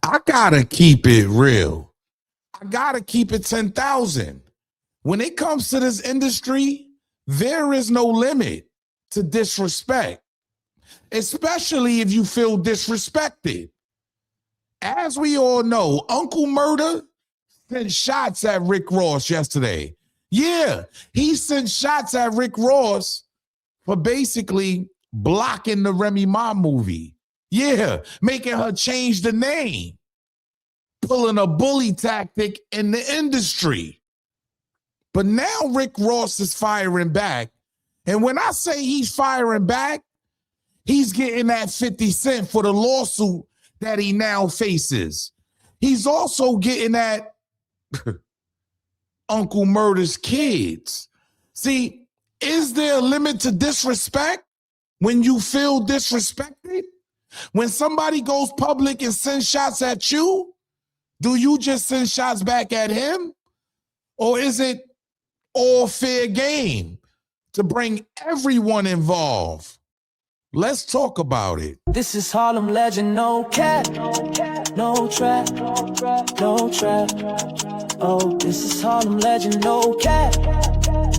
I gotta keep it real. I gotta keep it 10,000. When it comes to this industry, there is no limit to disrespect, especially if you feel disrespected. As we all know, Uncle Murda sent shots at Rick Ross yesterday. Yeah, he sent shots at Rick Ross for basically blocking the Remy Ma movie. Yeah, making her change the name, pulling a bully tactic in the industry. But now Rick Ross is firing back. And when I say he's firing back, he's getting that 50 cent for the lawsuit that he now faces. He's also getting at Uncle Murda's kids. See, is there a limit to disrespect when you feel disrespected? When somebody goes public and sends shots at you, do you just send shots back at him? Or is it all fair game to bring everyone involved? Let's talk about it. This is Harlem legend, no cap, no trap, no trap. Oh, this is Harlem legend, no cap,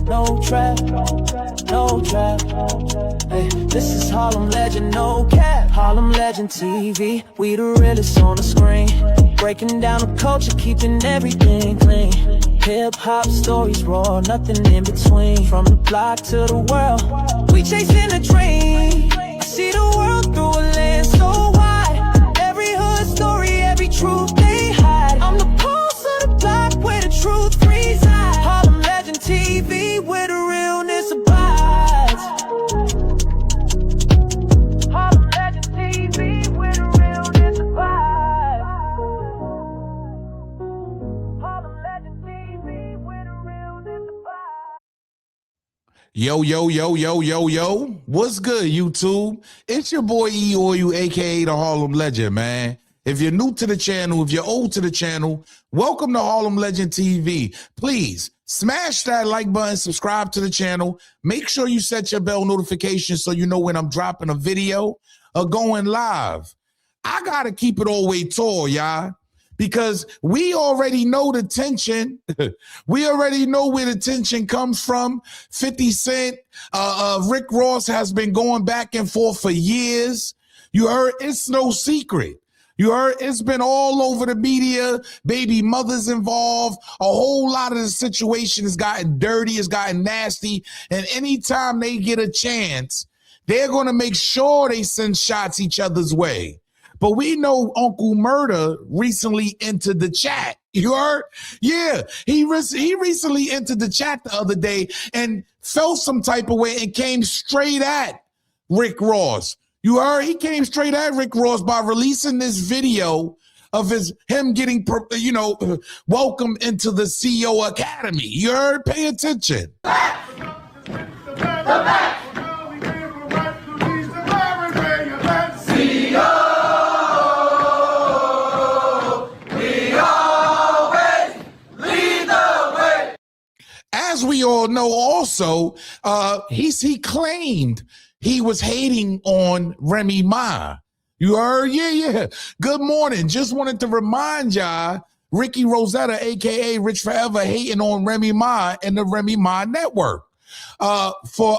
no trap, no trap. Hey, this is Harlem legend, no cap. Harlem legend TV, we the realest on the screen. Breaking down the culture, keeping everything clean. Hip-hop stories raw, nothing in between. From the block to the world, we chasing a dream. I see the world through a lens so wide. Every hood story, every truth they hide. I'm the pulse of the block where the truth resides. Harlem legend TV, where the realness abides. Harlem legend TV, where the realness abides. Harlem legend TV, where the realness abides. Yo, yo, yo, yo, yo, yo. What's good, YouTube? It's your boy E or you, aka the Harlem Legend, man. If you're new to the channel, if you're old to the channel, welcome to Harlem Legend TV. Please smash that like button, subscribe to the channel. Make sure you set your bell notification so you know when I'm dropping a video or going live. I gotta keep it all the way tall, y'all, because we already know the tension. We already know where the tension comes from. 50 Cent, Rick Ross has been going back and forth for years. You heard, it's no secret. You heard, it's been all over the media, baby mothers involved. A whole lot of the situation has gotten dirty, has gotten nasty. And anytime they get a chance, they're going to make sure they send shots each other's way. But we know Uncle Murda recently entered the chat. You heard? Yeah, he recently entered the chat the other day and felt some type of way and came straight at Rick Ross. You heard? He came straight at Rick Ross by releasing this video of him getting, welcome into the CEO Academy. You heard? Pay attention. As we all know also, he claimed he was hating on Remy Ma. You heard? Yeah. Good morning. Just wanted to remind y'all, Ricky Rosetta, a.k.a. Rich Forever, hating on Remy Ma and the Remy Ma Network for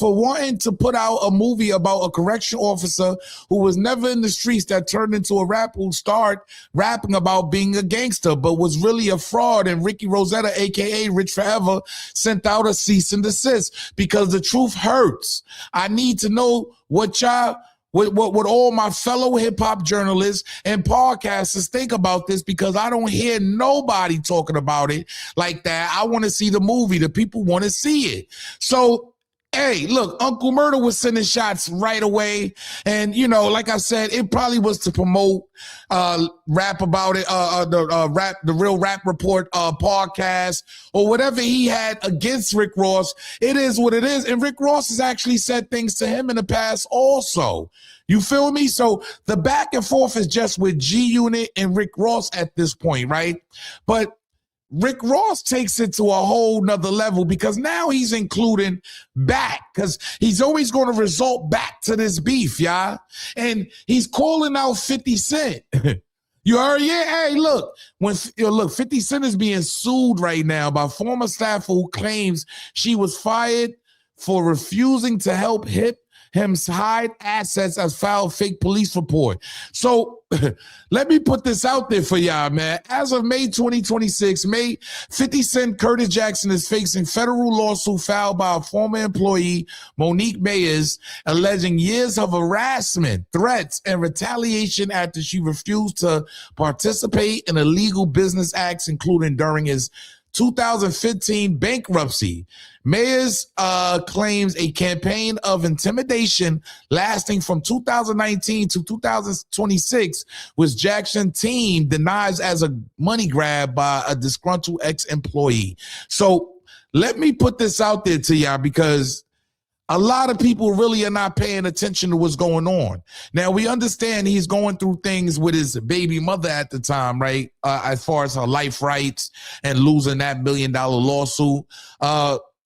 wanting to put out a movie about a correction officer who was never in the streets that turned into a rapper who started rapping about being a gangster but was really a fraud. And Ricky Rosetta, a.k.a. Rich Forever, sent out a cease and desist because the truth hurts. I need to know what y'all, what all my fellow hip-hop journalists and podcasters think about this, because I don't hear nobody talking about it like that. I want to see the movie. The people want to see it. So, hey, look, Uncle Murda was sending shots right away. And, like I said, it probably was to promote rap about it, the Real Rap Report podcast, or whatever he had against Rick Ross. It is what it is. And Rick Ross has actually said things to him in the past also. You feel me? So the back and forth is just with G-Unit and Rick Ross at this point, right? But Rick Ross takes it to a whole nother level because now he's including back, because he's always going to result back to this beef, y'all. And he's calling out 50 Cent. You heard? Yeah. Hey, look, look, 50 Cent is being sued right now by former staffer who claims she was fired for refusing to help him hide assets as filed fake police report. So let me put this out there for y'all, man. As of May 2026, 50 Cent Curtis Jackson is facing federal lawsuit filed by a former employee, Monique Mayers, alleging years of harassment, threats, and retaliation after she refused to participate in illegal business acts, including during his 2015 bankruptcy. Mayers claims a campaign of intimidation lasting from 2019 to 2026, which Jackson team denies as a money grab by a disgruntled ex-employee. So let me put this out there to y'all, because a lot of people really are not paying attention to what's going on. Now, we understand he's going through things with his baby mother at the time, right? As far as her life rights and losing that $1 million lawsuit.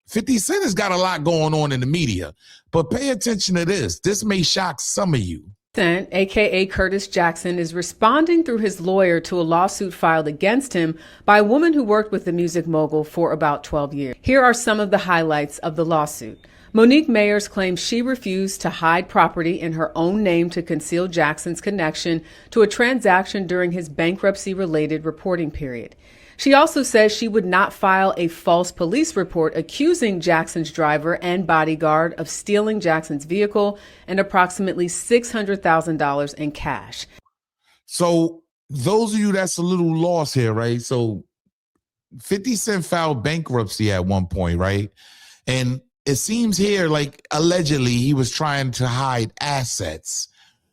50 Cent has got a lot going on in the media, but pay attention to this. This may shock some of you. AKA Curtis Jackson, is responding through his lawyer to a lawsuit filed against him by a woman who worked with the music mogul for about 12 years. Here are some of the highlights of the lawsuit. Monique Mayers claims she refused to hide property in her own name to conceal Jackson's connection to a transaction during his bankruptcy-related reporting period. She also says she would not file a false police report accusing Jackson's driver and bodyguard of stealing Jackson's vehicle and approximately $600,000 in cash. So those of you that's a little lost here, right? So 50 Cent filed bankruptcy at one point, right? And it seems here like allegedly he was trying to hide assets.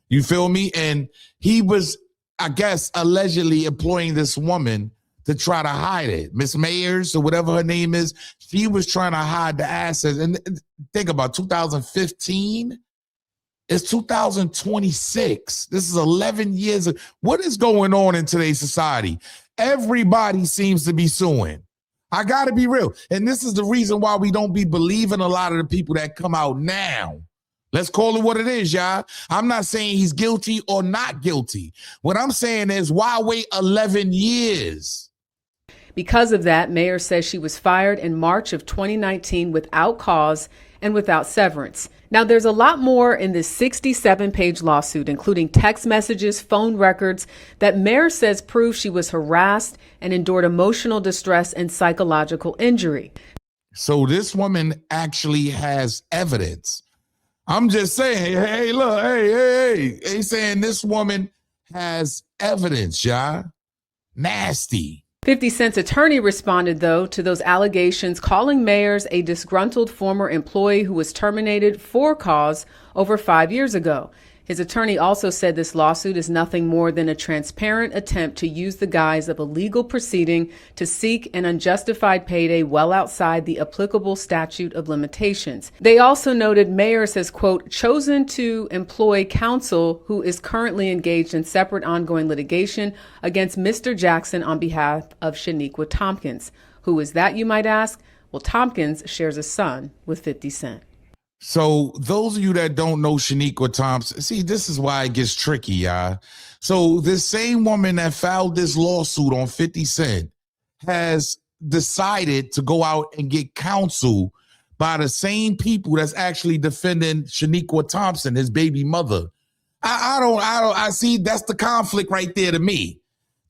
You feel me? And he was, I guess, allegedly employing this woman to try to hide it. Miss Mayers or whatever her name is, she was trying to hide the assets. And think about 2015. It's 2026. This is 11 years. What is going on in today's society? Everybody seems to be suing. I got to be real. And this is the reason why we don't be believing a lot of the people that come out now. Let's call it what it is, y'all. I'm not saying he's guilty or not guilty. What I'm saying is, why wait 11 years? Because of that, Mayer says she was fired in March of 2019 without cause and without severance. Now, there's a lot more in this 67-page lawsuit, including text messages, phone records, that Mayer says prove she was harassed and endured emotional distress and psychological injury. So this woman actually has evidence. I'm just saying, hey, look, hey, saying this woman has evidence, y'all. Nasty. 50 Cent's attorney responded, though, to those allegations, calling Mayers a disgruntled former employee who was terminated for cause over 5 years ago. His attorney also said this lawsuit is nothing more than a transparent attempt to use the guise of a legal proceeding to seek an unjustified payday well outside the applicable statute of limitations. They also noted Mayers has, quote, chosen to employ counsel who is currently engaged in separate ongoing litigation against Mr. Jackson on behalf of Shaniqua Tompkins. Who is that, you might ask? Well, Tompkins shares a son with 50 Cent. So those of you that don't know Shaniqua Thompson, see, this is why it gets tricky, y'all. So this same woman that filed this lawsuit on 50 Cent has decided to go out and get counsel by the same people that's actually defending Shaniqua Thompson, his baby mother. I see that's the conflict right there to me.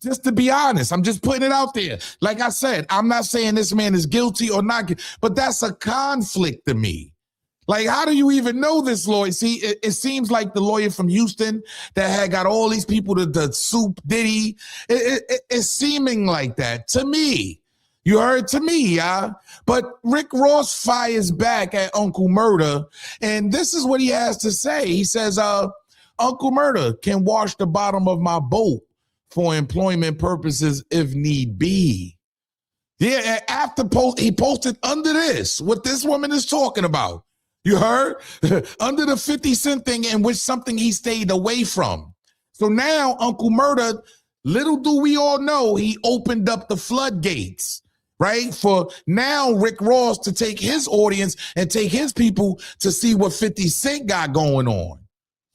Just to be honest, I'm just putting it out there. Like I said, I'm not saying this man is guilty or not, but that's a conflict to me. Like, how do you even know this lawyer? See, it seems like the lawyer from Houston that had got all these people to sue Diddy. It's seeming like that to me. You heard to me, yeah. But Rick Ross fires back at Uncle Murda, and this is what he has to say. He says, Uncle Murda can wash the bottom of my boat for employment purposes if need be. Yeah, after he posted under this, what this woman is talking about. You heard? Under the 50 Cent thing, in which something he stayed away from. So now Uncle Murda, little do we all know, he opened up the floodgates, right? For now Rick Ross to take his audience and take his people to see what 50 Cent got going on.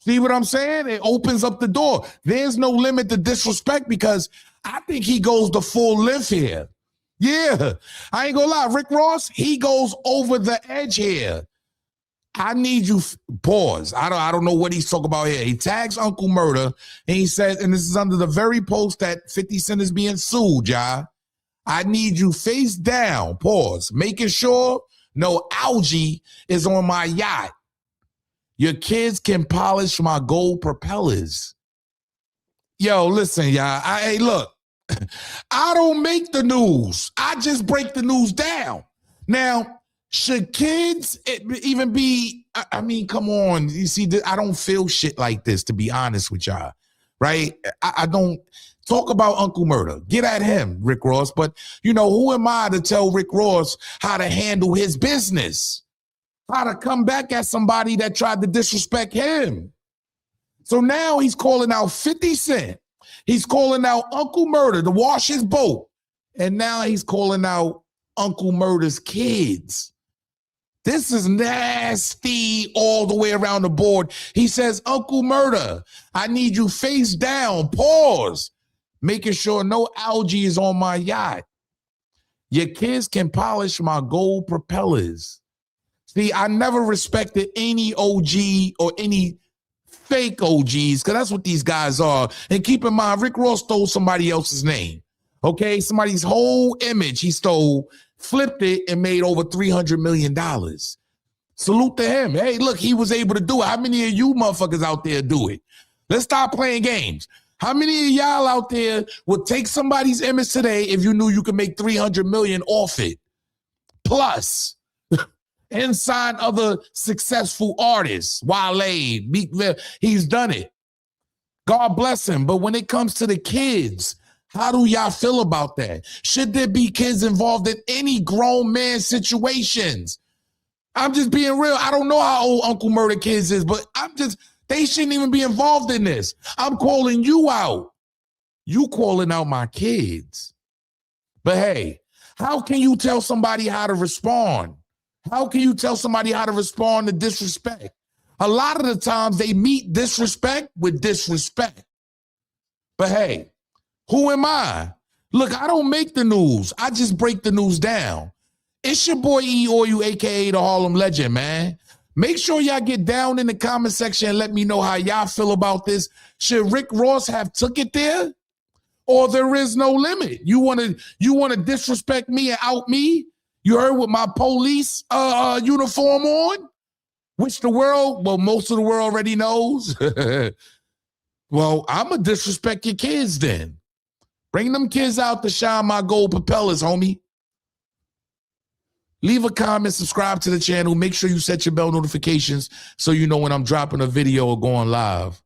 See what I'm saying? It opens up the door. There's no limit to disrespect because I think he goes the full length here. Yeah, I ain't gonna lie. Rick Ross, he goes over the edge here. I need you, pause. I don't know what he's talking about here. He tags Uncle Murda and he says, and this is under the very post that 50 Cent is being sued, y'all. I need you face down, pause, making sure no algae is on my yacht. Your kids can polish my gold propellers. Yo, listen, y'all. Hey, look, I don't make the news. I just break the news down. Now, should kids even be, I mean, come on. You see, I don't feel shit like this, to be honest with y'all, right? I don't talk about Uncle Murda. Get at him, Rick Ross. But, you know, who am I to tell Rick Ross how to handle his business? How to come back at somebody that tried to disrespect him? So now he's calling out 50 Cent. He's calling out Uncle Murda to wash his boat. And now he's calling out Uncle Murda's kids. This is nasty all the way around the board. He says, Uncle Murda, I need you face down, pause, making sure no algae is on my yacht. Your kids can polish my gold propellers. See, I never respected any OG or any fake OGs, because that's what these guys are. And keep in mind, Rick Ross stole somebody else's name. Okay, somebody's whole image he stole, flipped it, and made over $300 million. Salute to him. Hey, look, he was able to do it. How many of you motherfuckers out there do it? Let's stop playing games. How many of y'all out there would take somebody's image today if you knew you could make $300 million off it? Plus, and sign other successful artists. Wale, he's done it. God bless him. But when it comes to the kids, how do y'all feel about that? Should there be kids involved in any grown man situations? I'm just being real. I don't know how old Uncle Murda kids is, but they shouldn't even be involved in this. I'm calling you out. You calling out my kids. But hey, how can you tell somebody how to respond? How can you tell somebody how to respond to disrespect? A lot of the times they meet disrespect with disrespect. But hey, who am I? Look, I don't make the news. I just break the news down. It's your boy E or you, aka the Harlem Legend, man. Make sure y'all get down in the comment section and let me know how y'all feel about this. Should Rick Ross have took it there? Or there is no limit? You wanna disrespect me and out me? You heard with my police uniform on, which most of the world already knows. Well, I'm going to disrespect your kids then. Bring them kids out to shine my gold propellers, homie. Leave a comment, subscribe to the channel. Make sure you set your bell notifications so you know when I'm dropping a video or going live.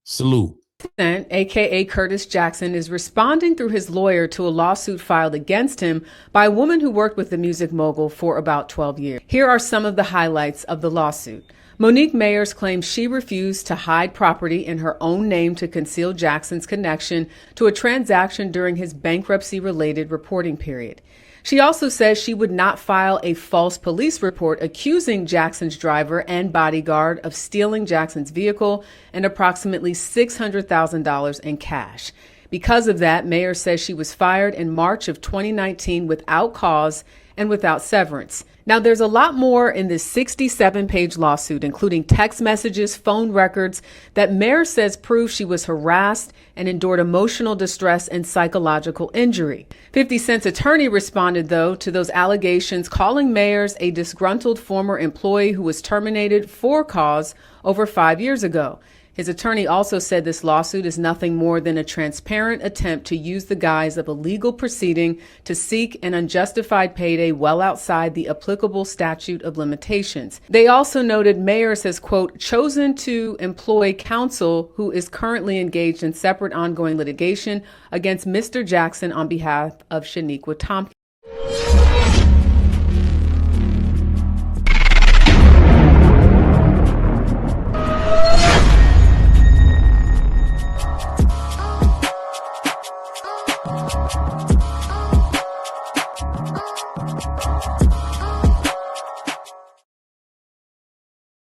Salute. AKA Curtis Jackson, is responding through his lawyer to a lawsuit filed against him by a woman who worked with the music mogul for about 12 years. Here are some of the highlights of the lawsuit. Monique Mayers claims she refused to hide property in her own name to conceal Jackson's connection to a transaction during his bankruptcy-related reporting period. She also says she would not file a false police report accusing Jackson's driver and bodyguard of stealing Jackson's vehicle and approximately $600,000 in cash. Because of that, Mayer says she was fired in March of 2019 without cause and without severance. Now, there's a lot more in this 67-page lawsuit, including text messages, phone records, that Mayer says prove she was harassed and endured emotional distress and psychological injury. 50 Cent's attorney responded, though, to those allegations, calling Mayers a disgruntled former employee who was terminated for cause over 5 years ago. His attorney also said this lawsuit is nothing more than a transparent attempt to use the guise of a legal proceeding to seek an unjustified payday well outside the applicable statute of limitations. They also noted Mayers has, quote, chosen to employ counsel who is currently engaged in separate ongoing litigation against Mr. Jackson on behalf of Shaniqua Tompkins.